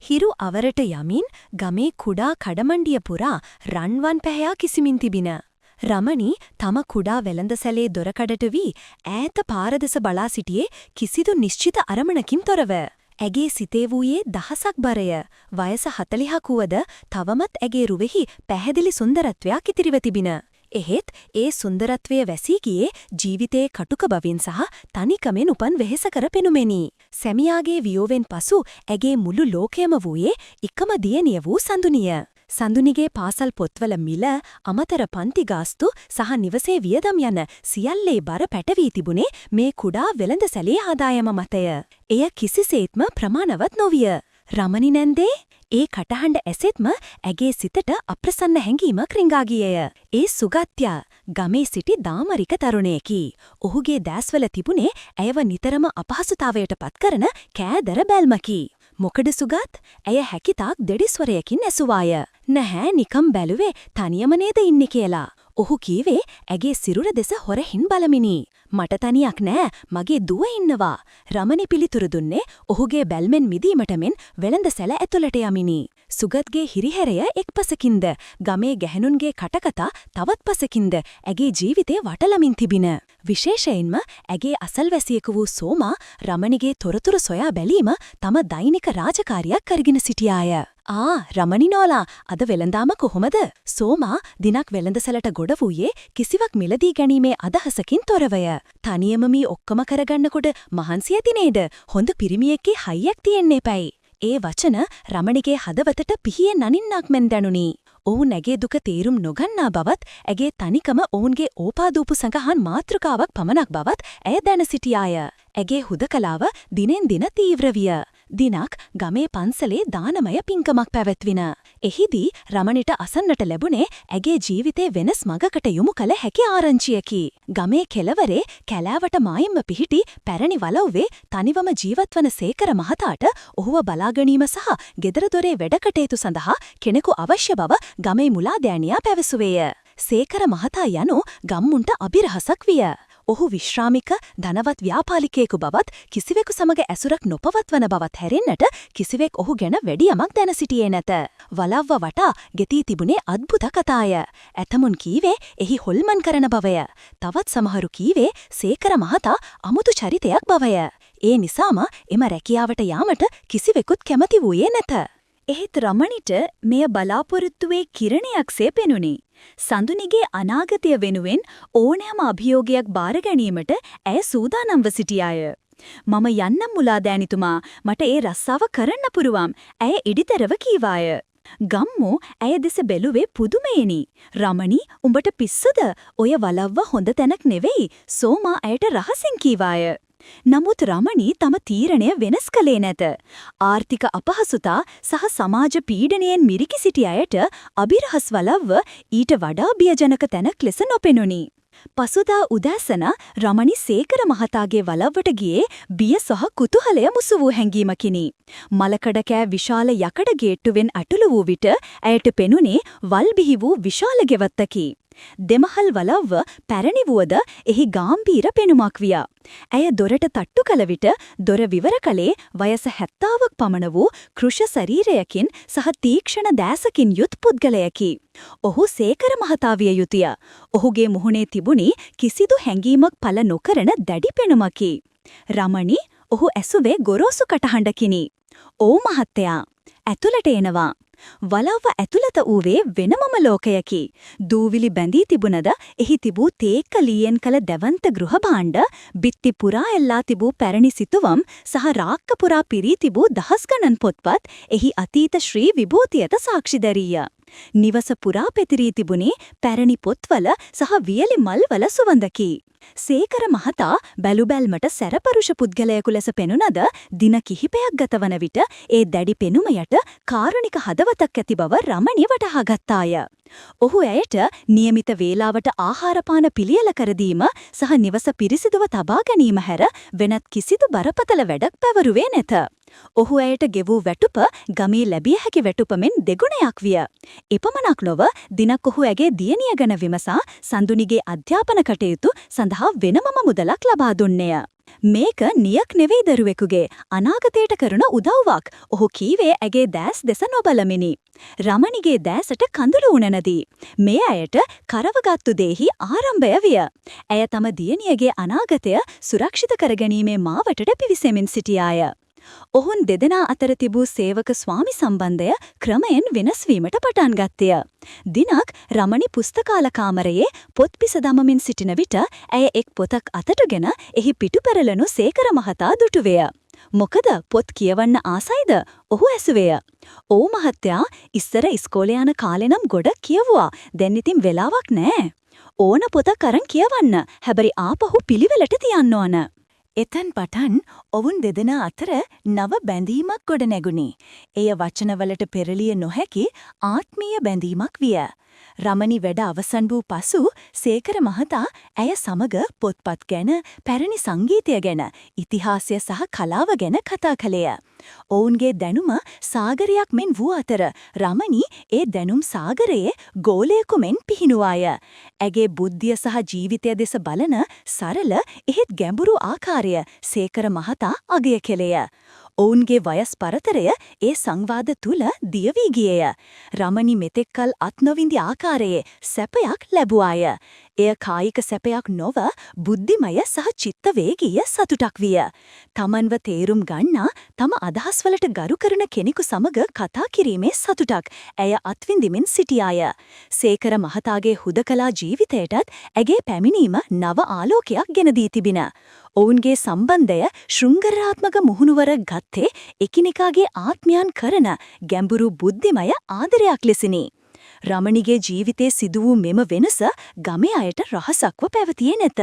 හිරු අවරට යමින් ගමේ කුඩා කඩමණ්ඩිය පුරා රන්වන් පැහැයා කිසිමින් තිබින. රමණී තම කුඩා වෙළඳසැලේ දොරකඩට වී ඈත පාරදෙස බලා සිටියේ කිසිදු නිශ්චිත අරමුණකින් තොරව. ඇගේ සිතේ වූයේ දහසක් බරය. වයස 40ක් වුවද තවමත් ඇගේ රුවෙහි පැහැදිලි සුන්දරත්වයක් ඉතිරිව තිබින. එහෙත් ඒ සුන්දරත්වය වැසී ගියේ ජීවිතයේ කටුක බවින් සහ තනිකමෙන් උපන් වෙහෙසකර පෙනුමෙනි. සැමියාගේ වියෝවෙන් පසු ඇගේ මුළු ලෝකයම වූයේ එකම දියණිය වූ සඳුනිය. සඳුනිගේ පාසල් පොත්වල මිල, අමතර පන්ති ගාස්තු සහ නිවසේ වියදම් යන සියල්ලේ බර පැටවී තිබුණේ මේ කුඩා වෙළඳසැලේ ආදායම මතය. එය කිසිසේත්ම ප්‍රමාණවත් නොවිය. රමණි නැන්දේ ඒ කටහඬ ඇසෙත්ම ඇගේ සිතට අප්‍රසන්න හැඟීමක් රිංගා ගියේය. ඒ සුගත්යා ගමේ සිටි දාමරික තරුණයෙකි. ඔහුගේ දැස්වල තිබුණේ ඇයව නිතරම අපහසුතාවයට පත්කරන කෑදර බැල්මකි. මොකද සුගත්? ඇය හැකිතාක් දෙඩිස්වරයකින් ඇසුවාය. නැහැ නිකම් බැලුවේ තනියම නේද ඉන්නේ කියලා. ඔහු කීවේ ඇගේ සිරුර දෙස හොරහින් බලමිනි. මට තනියක් නෑ, මගේ දුව ඉන්නවා. රමණි පිළිතුරු දුන්නේ ඔහුගේ බැල්මෙන් මිදීමට මෙන් වෙළඳසැල ඇතුළට යමිනි. සුගත්ගේ හිරිහැරය එක් පසකින්ද, ගමේ ගැහැණුන්ගේ කටකතා තවත් පසකින්ද ඇගේ ජීවිතේ වටලමින් තිබින. විශේෂයෙන්ම ඇගේ අසල්වැසියෙකු වූ සෝමා රමණිගේ තොරතුරු සොයා බැලීම තම දෛනික රාජකාරියක් කරගෙන සිටියාය. රමණි නෝලා, අද වෙළඳාම කොහොමද? සෝමා දිනක් වෙළඳසැලට ගොඩ වූයේ කිසිවක් මිලදී ගැනීමේ අදහසකින් තොරවය. තනියම මේ ඔක්කොම කරගන්නකොට මහන්සි ඇති නේද? හොඳ පිරිමියෙක්ගේ හයියක් තියෙන්න එපයි. ඒ වචන රමණිගේ හදවතට පිහියෙන් නනින්නක් මෙන් දැනුනි. ඔවුන් ඇගේ දුක තේරුම් නොගන්නා බවත්, ඇගේ තනිකම ඔවුන්ගේ ඕපාදූපු සඟහන් මාතෘකාවක් පමණක් බවත් ඇය දැන සිටියාය. ඇගේ හුදකලාව දිනෙන් දින තීව්‍ර විය. දිනක් ගමේ පන්සලේ දානමය පින්කමක් පැවැත්වින. එහිදී රමණිට අසන්නට ලැබුණේ ඇගේ ජීවිතේ වෙනස් මගකට යොමු කළ හැකි ආරංචියකි. ගමේ කෙළවරේ කැලෑවට මායිම්ම පිහිටි පැරණි වලව්වේ තනිවම ජීවත්වන සේකර මහතාට ඔහුව බලාගැනීම සහ ගෙදර දොරේ වැඩකටයුතු සඳහා කෙනෙකු අවශ්‍ය බව ගමේ මුලාදෑනියා පැවසුවේය. සේකර මහතා යනු ගම්මුන්ට අභිරහසක් විය. ඔහු විශ්‍රාමික ධනවත් ව්‍යාපාලිකයෙකු බවත් කිසිවෙකු සමග ඇසුරක් නොපවත්වන බවත් හැරෙන්නට කිසිවෙක් ඔහු ගැන වැඩි යමක් දැන සිටියේ නැත. වලව්ව වටා ගෙතී තිබුණේ අద్භුත කතාය. ඇතමුන් කීවේ එහි හොල්මන් කරන බවය. තවත් සමහරු කීවේ සේකර මහතා අමුතු චරිතයක් බවය. ඒ නිසාම එම රැකියාවට යාමට කිසිවෙකුත් කැමති වූයේ නැත. එහෙත් රමණිට මෙය බලාපොරොත්තුවේ කිරණයක්සේ පෙනුනි. සඳුනිගේ අනාගතය වෙනුවෙන් ඕනෑම අභියෝගයක් බාර ගැනීමට ඇය සූදානම්ව සිටියාය. මම යන්නම් මුලාදෑනිතුමා, මට ඒ රස්සාව කරන්න පුරුවම්, ඇය ඉඩිතරව කීවාය. ගම්මෝ ඇය දෙස බැලුවේ පුදුමයෙනි. රමණි, උඹට පිස්සුද? ඔය වලව්ව හොඳ තැනක් නෙවෙයි, සෝමා ඇයට රහසින් කීවාය. නමුත් රමණි තම තීරණය වෙනස් කළේ නැත. ආර්ථික අපහසුතා සහ සමාජ පීඩනයෙන් මිරිකි සිටි අයට අභිරහස් වලව්ව ඊට වඩා බියජනක තැනක් ලෙස නොපෙනුනි. පසුදා උදෑසන රමණි සේකර මහතාගේ වලව්වට ගියේ බිය සහ කුතුහලය මුසු වූ හැඟීමකිනි. මලකඩ කෑ විශාල යකඩ ගේට්ටුවෙන් අටළු වූ විට ඇයට පෙනුනේ වල් බිහි වූ විශාල ගෙවත්තකි. දෙමහල් වලව්ව පැරණි වුවද එහි ගාම්භීර පෙනුමක් විය. ඇය දොරට තට්ටු කළ විට දොර විවර කළේ වයස 70ක් පමණ වූ කෘෂ ශරීරයකින් සහ තීක්ෂණ දෑසකින් යුත් පුද්ගලයෙකි. ඔහු සේකර මහතා විය යුතුය. ඔහුගේ මුහුණේ තිබුණි කිසිදු හැඟීමක් පළ නොකරන දැඩි පෙනුමකි. රමණි, ඔහු ඇසුවේ ගොරෝසු කටහඬකිනි. "ඕ මහත්තයා, ඇතුළට එනවා." වලව්ව ඇතුළත වූවේ වෙනමම ලෝකයකි. දූවිලි බැඳී තිබුණද එහි තිබූ තේක්ක ලීයෙන් කළ දැවන්ත ගෘහ භාණ්ඩ, බිත්ති පුරා එල්ලා තිබූ පැරණි සිතුවම් සහ රාක්ක පුරා පිරී තිබූ දහස් ගණන් පොත්පත් එහි අතීත ශ්‍රී විභූතියට සාක්ෂි දැරීය. නිවස පුරා පෙතිරී තිබුණේ පැරණි පොත්වල සහ වියලි මල්වල සුවඳකි. සේකර මහතා බැලුබැල්මට සැරපරුෂ පුද්ගලයෙකු ලෙස පෙනුනද දින කිහිපයක් ගතවන විට ඒ දැඩි පෙනුම යට කාරුණික හදවතක් ඇති බව රමණිය වටහා ගත්තාය. ඔහු ඇයට નિયમિત වේලාවට ආහාරපාන පිළියෙල කර දීම සහ නිවස පිරිසිදුව තබා ගැනීම හැර වෙනත් කිසිදු බරපතල වැඩක් පැවරුවේ නැත. ඔහු ඇයට ගෙවූ වැටුප ගමේ ලැබිය හැකි වැටුපමෙන් දෙගුණයක් විය. එපමණක් නොව දිනක් ඔහු ඇගේ දියණිය ගැන විමසා සඳුනිගේ අධ්‍යාපන කටයුතු සඳහා වෙනමම මුදලක් ලබා දුන්නේය. මේක නියක් නෙවෙයි දරුවෙකුගේ අනාගතයට කරන උදව්වක්. ඔහු කීවේ ඇගේ දැස් දෙස නොබලමිනි. රමණිගේ දැසට කඳුළු උනනදී. මේ ඇයට කරවගත්තු දෙහි ආරම්භය විය. ඇය තම දියණියගේ අනාගතය සුරක්ෂිත කරගැනීමේ මාවතට පිවිසෙමින් සිටියාය. ඔවුන් දෙදෙනා අතර තිබූ සේවක ස්වාමි සම්බන්ධය ක්‍රමයෙන් වෙනස් වීමට පටන් ගත්තය. දිනක් රමණි පුස්තකාල කාමරයේ පොත් පිස දමමින් සිටින විට ඇය එක් පොතක් අතටගෙන එහි පිටුපැරලනු සේකර මහතා දුටුවේය. මොකද පොත් කියවන්න ආසයිද? ඔහු ඇසුවේය. "ඔව් මහත්තයා, ඉස්සර ඉස්කෝලේ යන කාලේ නම් ගොඩක් කියවුවා. දැන් ඉතින් වෙලාවක් නෑ. ඕන පොතක් අරන් කියවන්න. හැබැයි ආපහු පිළිවෙලට තියන්න ඕන." එතන් පටන් ඔවුන් දෙදෙනා අතර නව බැඳීමක් ගොඩ නැගුණි. එය වචනවලට පෙරලිය නොහැකි ආත්මීය බැඳීමක් විය. රමණි වැඩ අවසන් වූ පසු සේකර මහතා ඇය සමග පොත්පත් ගැන, පැරණි සංගීතය ගැන, ඉතිහාසය සහ කලාව ගැන කතා කළේය. ඔවුන්ගේ දැනුම සාගරයක් මෙන් වූ අතර රමණි ඒ දැනුම් සාගරයේ ගෝලයකු මෙන් පිහිනුවාය. ඇගේ බුද්ධිය සහ ජීවිතය දෙස බලන සරල එහෙත් ගැඹුරු ආකාරය සේකර මහතා අගය කෙළේය. ඔවුන්ගේ වයස් පරතරය ඒ සංවාද තුල දිය වී ගියේය. රමණි මෙතෙක්කල් අත් නොවිඳි ආකාරයේ සැපයක් ලැබුවාය. එය කායික සැපයක් නොව බුද්ධිමය සහ චිත්තවේගීය සතුටක් විය. තමන්ව තේරුම් ගන්නා, තම අදහස්වලට ගරු කරන කෙනෙකු සමග කතා කිරීමේ සතුටක් ඇය අත්විඳිමින් සිටියාය. සේකර මහතාගේ හුදකලා ජීවිතයටත් ඇගේ පැමිණීම නව ආලෝකයක් ගෙන දී තිබින. ඔවුන්ගේ සම්බන්ධය ශෘංගරාත්මක මුහුණුවර ගත්තේ එකිනෙකාගේ ආත්මයන් කරන ගැඹුරු බුද්ධිමය ආදරයක් ලෙසිනි. රමණිගේ ජීවිතයේ සිදු වූ මෙම වෙනස ගමේ අයට රහසක්ව පැවතියේ නැත.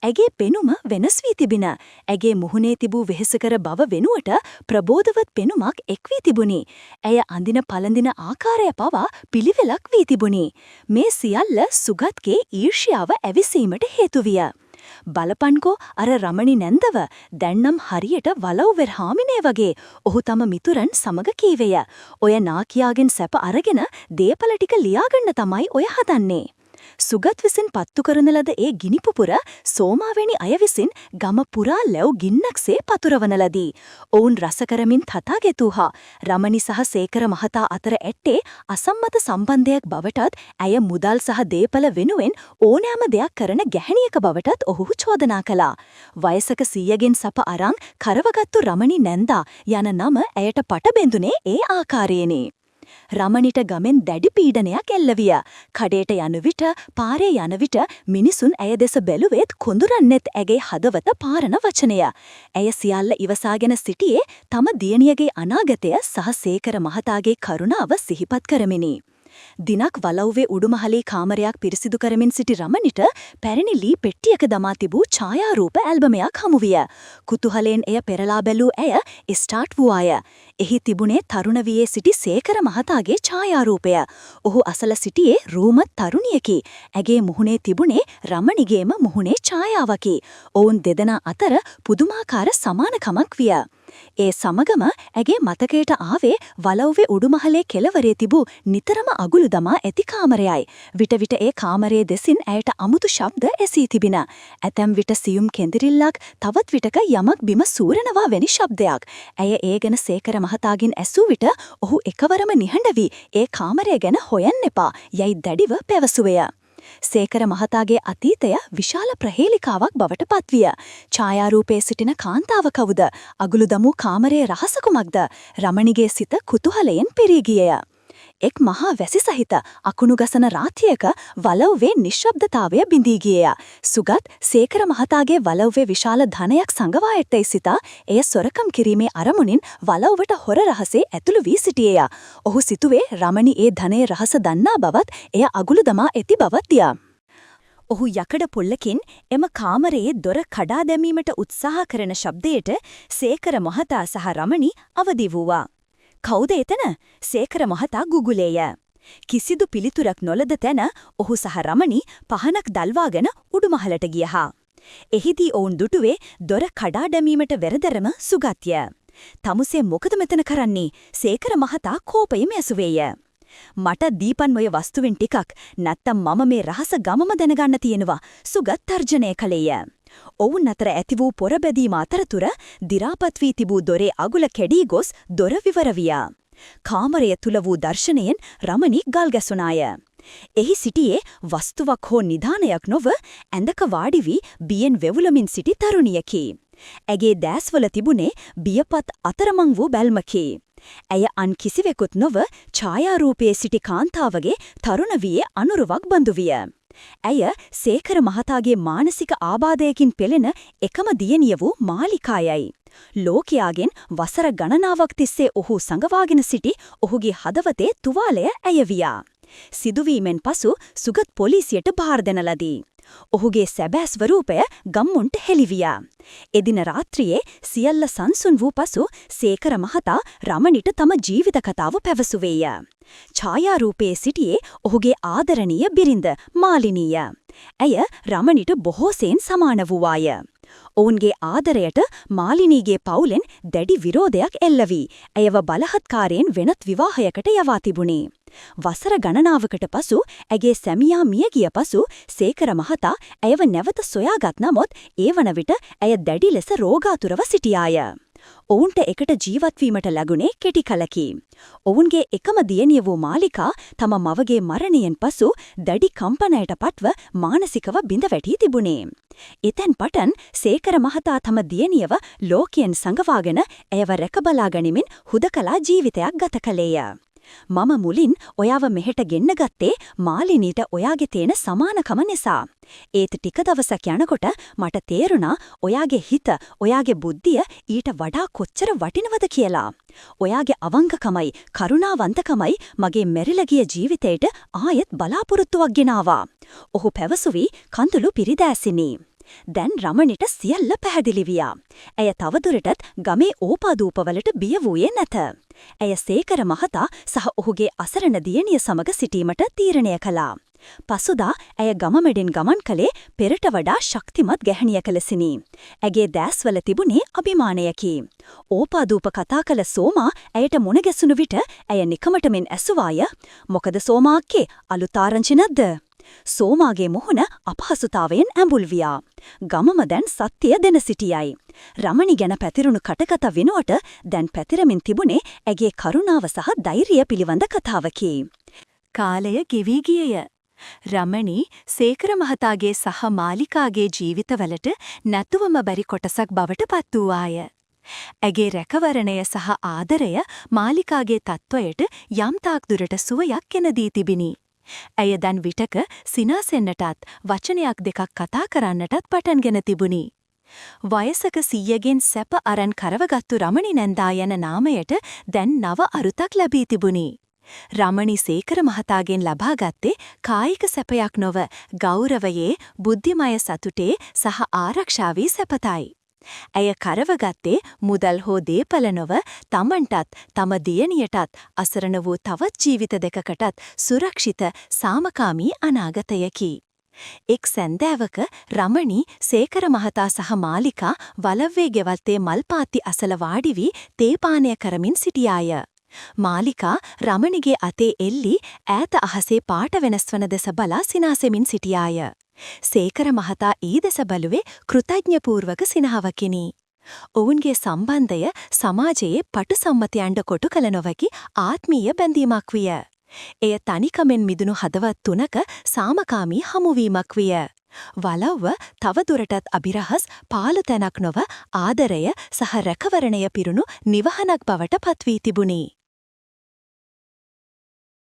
ඇගේ පෙනුම වෙනස් වී තිබින. ඇගේ මුහුණේ තිබූ වෙහෙසකර බව වෙනුවට ප්‍රබෝධවත් පෙනුමක් එක් වී තිබුණි. ඇය අඳින පළඳින ආකාරය පවා පිළිවෙලක් වී තිබුණි. මේ සියල්ල සුගත්ගේ ඊර්ෂ්‍යාව ඇවිසීමට හේතු විය. "බලපන්කෝ අර රමණි නැන්දව, දැන්නම් හරියට වලව්වෙර් හාමිනේ වගේ." ඔහු තම මිතුරන් සමග කීවේය. "ඔය නාකියාගෙන් සැප අරගෙන දේපල ටික ලියාගන්න තමයි ඔය හදන්නේ." සුගත් විසින් පත්තු කරන ලද ඒ ගිනි පුපුර සෝමාවැනි අය විසින් ගම පුරා ලැව් ගින්නක්සේ පතුරවන ලදී. ඔවුන් රස කරමින් තථා ගෙතුහා. රමණි සහ සේකර මහතා අතර ඇත්තේ අසම්මත සම්බන්ධයක් බවටත් ඇය මුදල් සහ දේපල වෙනුවෙන් ඕනෑම දෙයක් කරන ගැහැණියක බවටත් ඔහු චෝදනා කළා. වයසක සීයගෙන් සප අරන් කරවගත්තු රමණි නැන්දා යන නම ඇයට පටබැඳුනේ ඒ ආකාරයෙනි. රමණිට ගමෙන් දැඩි පීඩනයක් එල්ල විය. කඩේට යන විට, පාරේ යන විට මිනිසුන් ඇය දෙස බැලුවෙත් කොඳුරන්නෙත් ඇගේ හදවත පාරන වචනය. ඇය සියල්ල ඉවසාගෙන සිටියේ තම දියණියගේ අනාගතය සහ සේකර මහතාගේ කරුණාව සිහිපත් කරමිනි. දිනක් වලව්වේ උඩුමහලේ කාමරයක් පිරිසිදු කරමින් සිටි රමණිට පැරණි ලී පෙට්ටියක දමා තිබූ ඡායාරූප ඇල්බමයක් හමු විය. කුතුහලයෙන් එය පෙරලා බැලූ ඇය ස්ටාර්ට් වූාය. එහි තිබුණේ තරුණ වියේ සිටි සේකර මහතාගේ ඡායාරූපය. ඔහු අසල සිටියේ රූමත් තරුණියකි. ඇගේ මුහුණේ තිබුණේ රමණිගේම මුහුණේ ඡායාවකි. ඔවුන් දෙදෙනා අතර පුදුමාකාර සමානකමක් විය. ඒ සමගම ඇගේ මතකයට ආවේ වලව්වේ උඩුමහලේ කෙළවරේ තිබූ නිතරම අගුළු දමා ඇති කාමරයයි. විට විට ඒ කාමරයේ දෙසින් ඇයට අමුතු ශබ්ද ඇසී තිබින. ඇතැම් විට සියුම් කෙඳිරිල්ලක්, තවත් විටක යමක් බිම සූරනවා වැනි ශබ්දයක්. ඇය ඒ ගැන සේකර මහතාගෙන් ඇසූ විට ඔහු එකවරම නිහඬ වී ඒ කාමරය ගැන හොයන්න එපා යයි දැඩිව පැවසුවේය. සේකර මහතාගේ අතීතය විශාල ප්‍රහේලිකාවක් බවට පත්විය. ඡායාරූපයේ සිටින කාන්තාව කවුද? අගුළු දමූ කාමරයේ රහස කුමක්ද? රමණිගේ සිත කුතුහලයෙන් පිරී ගියේය. එක් මහා වැසි සහිත අකුණු ගසන රාත්‍රියක වලව්වේ නිශ්ශබ්දතාවය බිඳී ගියේය. සුගත් සේකර මහතාගේ වලව්වේ විශාල ධනයක් සංගවා ඇත්තේ සිතා එය සොරකම් කිරීමේ අරමුණින් වලව්වට හොර රහසේ ඇතුළු වී සිටියේය. ඔහු සිතුවේ රමණි ඒ ධනයේ රහස දන්නා බවත් එය අගුළු දමා ඇති බවත් ය. ඔහු යකඩ පොල්ලකින් එම කාමරයේ දොර කඩා දැමීමට උත්සාහ කරන ශබ්දයට සේකර මහතා සහ රමණි අවදි වූවා. "කවුද එතන?" සේකර මහතා ගුගුලේය. කිසිදු පිළිතුරක් නොලද තැන ඔහු සහ රමණි පහනක් දල්වාගෙන උඩුමහලට ගියහා. එහිදී ඔවුන් දුටුවේ දොර කඩා දැමීමට වෙරදරම සුගත්ය. තමුසේ මොකද මෙතන කරන්නේ? සේකර මහතා කෝපයෙන් ඇසුවේය. මට දීපන් ඔය වස්තුවෙන් ටිකක් නැත්තම් මම මේ රහස ගමම දැනගන්න තියෙනවා. සුගත් තර්ජනය කළේය. ඔවුන් අතර ඇති වූ පොරබැදීම අතරතුර දි รา පත් වී තිබූ දොරේ අගුල කැඩී ගොස් දොර විවර වියා. කාමරය තුල වූ දර්ශනයෙන් රමණී ගල් ගැසුණාය. එහි සිටියේ වස්තුවක් හෝ නිධානයක් නොව ඇඳක වාඩි වී බියෙන් වෙවුලමින් සිටි තරුණියකි. ඇගේ දෑස්වල තිබුණේ බියපත් අතරමං වූ බැල්මකි. ඇය අන් කිසිවෙකුත් නොව ඡායාරූපයේ සිටි කාන්තාවගේ තරුණ වියේ අනුරුවක් බඳු විය. ඇය සේකර මහතාගේ මානසික ආබාධයකින් පෙළෙන එකම දියණිය වූ මාලිකායයි. ලෝකයාගෙන් වසර ගණනාවක් තිස්සේ ඔහු සංගවාගෙන සිටි ඔහුගේ හදවතේ තුවාලය ඇය වියා. සිදුවීමෙන් පසු සුගත් පොලිසියට බාර දෙන ලදී. ඔහුගේ සැබෑ ස්වරූපය ගම්මුන්ට හෙළිවියා. එදින රාත්‍රියේ සියල්ල සංසුන් වූ පසු සේකර මහතා රමණිට තම ජීවිත කතාව පැවසුවේය. ඡායාරූපයේ සිටියේ ඔහුගේ ආදරණීය බිරිඳ මාලිනීය. ඇය රමණිට බොහෝසෙයින් සමාන වූවාය. ඔවුන්ගේ ආදරයට මාලිනීගේ පවුලෙන් දැඩි විරෝධයක් එල්ල වී ඇයව බලහත්කාරයෙන් වෙනත් විවාහයකට යවා තිබුණේ. වසර ගණනාවකට පසු ඇගේ සැමියා මිය ගිය පසු සේකර මහතා ඇයව නැවත සොයාගත් නමුත් ඒ වන විට ඇය දැඩි ලෙස රෝගාතුරව සිටියාය. ඔවුන්ට එකට ජීවත්වීමට ලැබුණේ කෙටි කලකි. ඔවුන්ගේ එකම දියණිය වූ මාලිකා තම මවගේ මරණයෙන් පසු දැඩි කම්පනයට පත්ව මානසිකව බිඳ වැටී තිබුණේ. එතෙන් පටන් සේකර මහතා තම දියණියව ලෝකයෙන් සංගවාගෙන ඇයව රැකබලා ගනිමින් හුදකලා ජීවිතයක් ගත කළේය. මම මුලින් ඔයාව මෙහෙට ගෙන්න ගත්තේ මාලිනීට ඔයාගේ තියෙන සමානකම නිසා. ඒත් ටික දවසක් යනකොට මට තේරුණා ඔයාගේ හිත, ඔයාගේ බුද්ධිය ඊට වඩා කොච්චර වටිනවද කියලා. ඔයාගේ අවංකකමයි, කරුණාවන්තකමයි මගේ මෙරිලා ගිය ජීවිතේට ආයෙත් බලාපොරොත්තුවක් ගෙනාවා. ඔහු පැවසුවි කඳුළු පිරිදෑසිනි. දැන් රමණිට සියල්ල පැහැදිලි වියා. ඇය තවදුරටත් ගමේ ඕපාදූපවලට බිය වූයේ නැත. ඇය සේකර මහතා සහ ඔහුගේ අසරණ දියණිය සමග සිටීමට තීරණය කළා. පසුදා ඇය ගමමෙඩින් ගමන් කළේ පෙරට වඩා ශක්තිමත් ගැහණියක ලෙසිනි. ඇගේ දෑස්වල තිබුණේ අභිමානයකි. ඕපාදූප කතා කළ සෝමා ඇයට මුණ ගැසුණු විට ඇය නිකමටමින් ඇසුවාය. "මොකද සෝමාක්කේ අලුත් ආරංචි නැද්ද?" සෝමාගේ මුහුණ අපහසුතාවයෙන් ඇඹුල් වියා. ගමම දැන් සත්‍යය දෙන සිටියයි. රමණි ගැන පැතිරුණු කටකතා වෙනුවට දැන් පැතිරමින් තිබුණේ ඇගේ කරුණාව සහ ධෛර්යය පිළිබඳ කතාවකි. කාලය ගෙවී ගියය. රමණි සේකර මහතාගේ සහ මාලිකාගේ ජීවිතවලට නැතුවම බැරි කොටසක් බවට පත් වූවාය. ඇගේ රැකවරණය සහ ආදරය මාලිකාගේ තත්ත්වයට යම් තාක් දුරට සුවයක් ගෙන දී තිබිනි. ඇය දැන් විටක සිනාසෙන්නටත් වචනයක් දෙකක් කතා කරන්නටත් පටන්ගෙන තිබුණි. වයසක සීයගෙන් සැප අරන් කරවගත්තු රමණි නැන්දා යන නාමයට දැන් නව අරුතක් ලැබී තිබුණි. රමණි සේකර මහතාගෙන් ලබාගත්තේ කායික සැපයක් නොව ගෞරවයේ, බුද්ධිමය සතුටේ සහ ආරක්ෂාවී සැපතයි. ඇය කරවගත්තේ මුදල් හෝ දේපල නොව තමන්ටත් තම දියණියටත් අසරණ වූ තවත් ජීවිත දෙකකටත් සුරක්ෂිත සාමකාමී අනාගතයකි. එක් සැන්දෑවක රමණි සේකර මහතා සහ මාලිකා වලව්වේ ගෙවල්තේ මල්පාත්ති අසල වාඩි වී තේ පානය කරමින් සිටියාය. මාලිකා රමණිගේ අතේ එල්ලි ඈත අහසේ පාට වෙනස් වන දෙස බලා සිනාසෙමින් සිටියාය. සේකර මහතා ඊ දෙස බැලුවේ කෘතඥපූර්වක සිනහවකිනි. ඔවුන්ගේ සම්බන්ධය සමාජයේ පටු සම්මතයන්ට කොටු කළ නොවැකි ආත්මීය බැඳීමක් විය. එය තනිකමෙන් මිදුණු හදවත් තුනක සාමකාමී හමුවීමක් විය. වලව්ව තවදුරටත් අභිරහස් පාළු තැනක් නොව ආදරය සහ රැකවරණය පිරුණු නිවහනක් බවට පත්වී තිබුණි.